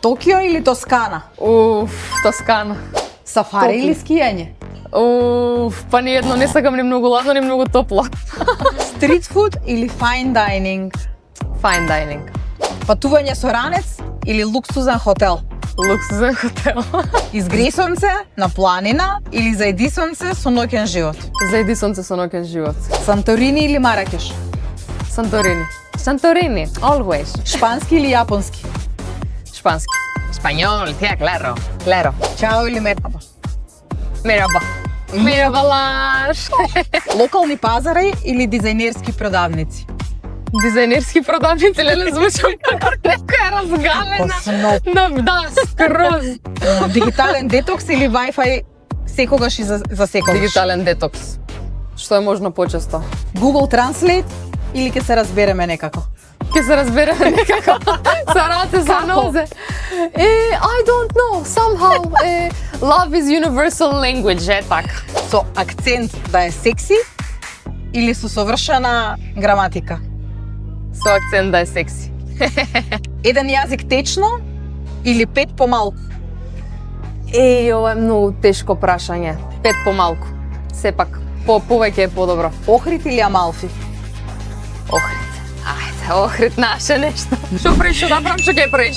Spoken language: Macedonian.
Токио или Тоскана? Тоскана. Сафари или скијање? Па ни едно, не сакам ни многу ладно, ни многу топло. Стрит фуд или файн дайнинг? Fine dining. Патување со ранец или луксузен хотел? Луксузен хотел. Изгри сонце на планина или заеди сонце со ноќен живот? Заеди сонце со ноќен живот. Санторини или Маракеш? Санторини. Santorini, always. Шпански или јапонски? Шпански. Español, tía, claro. Claro. Чао или мерхаба? Merhaba. Merhabalar. Локални пазари или дизајнерски продавници? Дизајнерски продавници, леле, звучам како некоја разгалена. Да, скроз. Дигитален детокс или Wi-Fi секогаш и за секогаш? Дигитален детокс. Што е можно почесто. Google Translate или ќе се разбереме некако? Ке се разбереме некако. Са раце, са нозе. I don't know, somehow. Love is universal language, така. Со акцент да е секси или со совршена граматика? Со акцент да е секси. Еден јазик течно или 5 помалку? Ова е многу тешко прашање. 5 помалку. Сепак, повеќе е подобро. Охрид или Амалфи? Охрид. Ајде, охрид наше нешто. Што преш, што да правам, што ќе преш?